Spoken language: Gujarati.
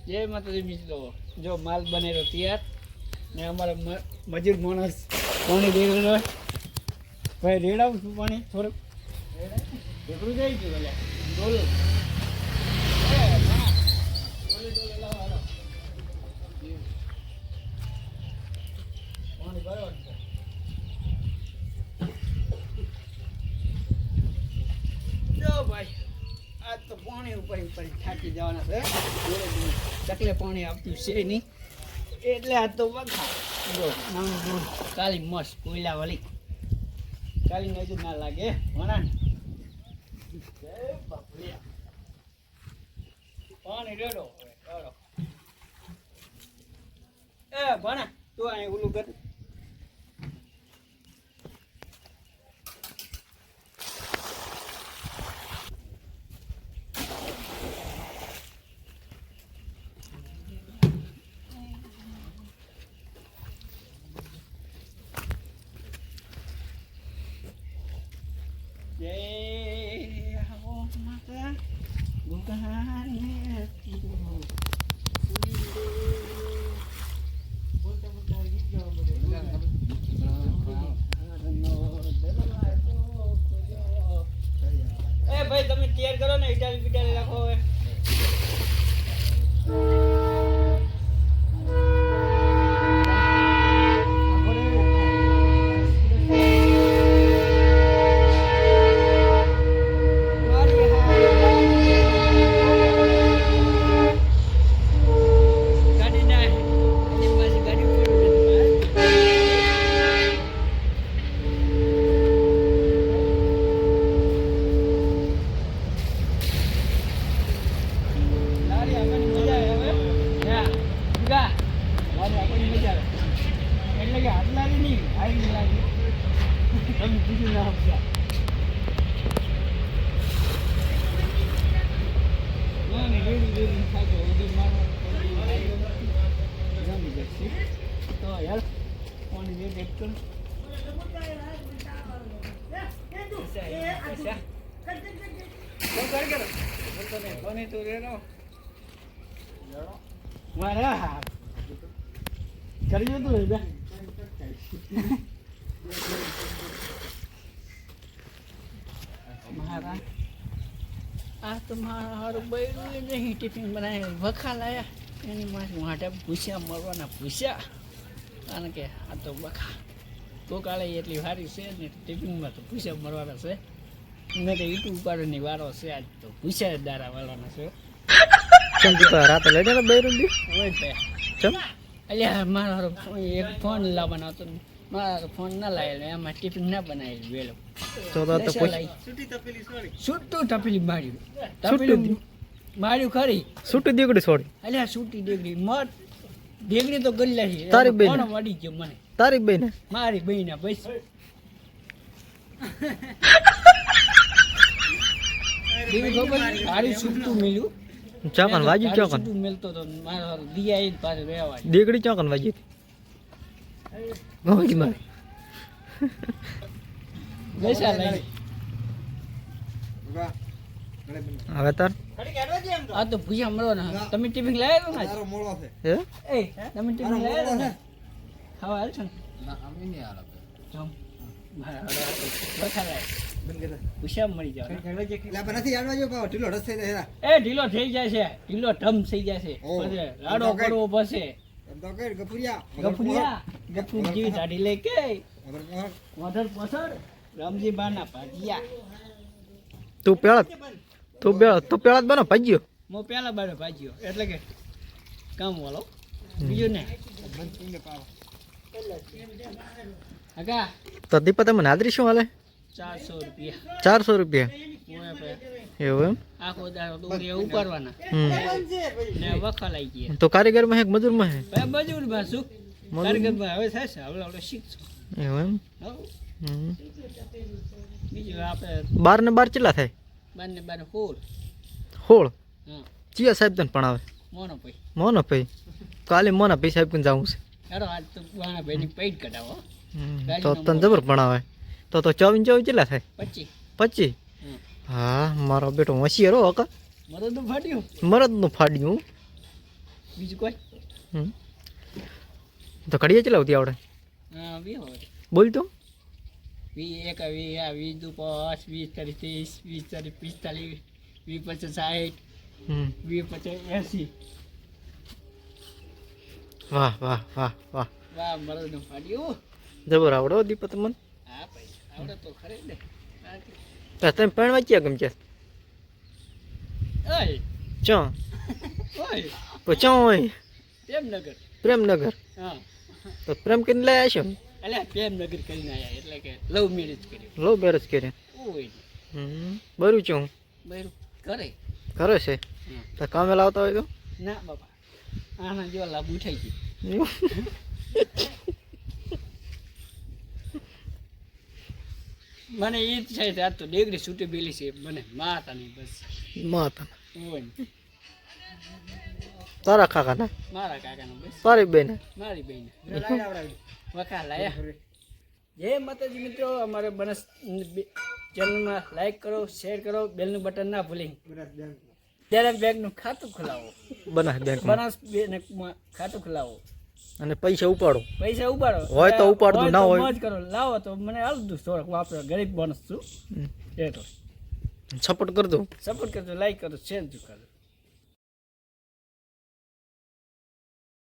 જય માતાજી મિત્રો, જો માલ બનેલો તૈયાર ને અમારા મજૂર માણસ પાણી દઈ રહ્યો ભાઈ. રેડાવું છું પાણી થોડુંક ઢેકડું જાય છે ભલે ડોલ પાણી બરાબર છે. જો ભાઈ આજ તો પાણી ઉપર થાકી જવાના છે. ચકલે પાણી આપતું છે નહીં એટલે આજ તો વખા જો નાનું દૂધ કાલી મસ્ત કોયલા વાળી કાલી નજર ના લાગે ભણા પાણી રેડો એ ભણા તું અહીં ઓલું કર. Jai ho mata bukan tidur. ભાઈ તમે તૈયાર કરો ને ઇટાલી પિટાલી રાખો હવે. આ તો મારું બૈરું નહીં ટિફિન બનાવી વખા લાયા એની માટે પૂછ્યા મળવાના પૂછ્યા કારણ કે આ તો બખા તો કાલે એટલી સારી છે ને ટિફિનમાં તો પૂછ્યા મળવાના છે. મેં તો યુટ્યુબ ઉપાડવાની વારો છે આજ તો પૂછ્યા દારા વાળવાના છે. રાતે લઈ જાય બૈરું અલ્યા મારો એક ફોન લાવવાનો હતો મારો ફોન ના લાવેલો એમાં ટિફિન ના બનાવેલું વેલો છૂટું તપેલી માર્યું તપેલું માર્યું ખરી છૂટી દીકડી છોડી અલ્યા છૂટી દેગડી મત દેગડી તો ગલ્લા છે તારી બેન કોણ વડી ગયો મને તારી બેન મારી બેન બસ મારી છૂટું મળ્યું ચોકન વાજી ચોકન મળતો તો મારો દિયા એ પાસે રહેવા દીકડી ચોકન વાજી ગોળી મારી બેસા લઈ હવે તાર આ તો ભૂયા મળો ને તમે ટિફિન લાવ્યો ને હે એ તમે ટિફિન લાવ્યો ને ખાવા હાલ છો ને જમ ભૂસ્યા મળી જાવ એ ઢીલો થઈ જાય છે ઢીલો ઢમ થઈ જાય છે પછી રાડો કરવો પડશે ગફુરિયા ગફુર જેવી દાઢી લે કે મોઢર પસર રામજી બાના ભાજીયા તું પેલા બનો ભાજ્યો મો પેલા બાને ભાજીયો એટલે કે કામ વાળો બીજું ને આગા તો દીપા તમને હાજરી શું હાલે 400 રૂપિયા 400 રૂપિયા એવું એમ આખો દાડો દોરીયા ઉપાડવાના ને વખા લઈ ગયા તો કારીગર માં હે મજૂર માં હે મજૂર માં શું કારીગર માં હવે થાય છે હવે શીખશું એવું એમ બીજું આપણે 12 ને 12 કેટલા થાય 12 ને 12 16 હા ચિયા સાહેબ તને ભણાવે મોનો ભાઈ કાલે મોના ભાઈ સાહેબ કને જાવું છે હેડો આજ તો વાણા ભાઈ ની પેટ કઢાવો તો તને જબર ભણાવે તો 24 કેટલા થાય 25 હા મારો બેટો હોશિયારો હકા મરદનું ફાડ્યું મરદનું ફાડ્યું બીજું કોઈ હમ. તો કડીએ ચલાવતી આવડે હા 20 હોય બોલ તો 20 1 20 5 20 30 30 20 40 45 60 હમ 20 50 80 વાહ વાહ વાહ વાહ વાહ મરદનું ફાડ્યું જબર આવડો દીપત મન હા ભાઈ આવડે તો ખરે ને તો તમે પણ વાંચ્યા ગમ છે ઓય ચો ઓય ચો હોય પ્રેમનગર પ્રેમનગર હા તો પ્રેમ કરીને લઈ આવશો એટલે પ્રેમનગર કરીને આયા એટલે કે લવ મેરેજ કર્યું લો બેરજ કરે ઓય બરું છું બૈરું કરે કરે છે તો કામે લાવતા હોય તો ના બાપા આના જેવા લાભ ઉઠાઈ ગઈ મને એ જ છે આજ તો ડિગ્રી છૂટી બેલી છે મને માતાની બસ માતા ઓય તારા કાકા ના મારા કાકાનો બસ તારી બેન મારી બેન વખા લાયા જય માતાજી મિત્રો અમારે બનાસ ચેનલમાં લાઈક કરો શેર કરો બેલનું બટન ના ભૂલી ત્યારે બેંકનું ખાતું ખોલાવો બનાસ બેંક બનાસ બેંકમાં ખાતું ખોલાવો અને પૈસા ઉપાડો પૈસા ઉપાડો હોય તો ઉપાડતું, ના હોય મોજ કરો લાવો તો મને હાલ દઉં થોડોક વાપરો ગરીબ માણસ છું એટલે સપોર્ટ કરજો સપોર્ટ કરજો લાઈક કરો શેર કરો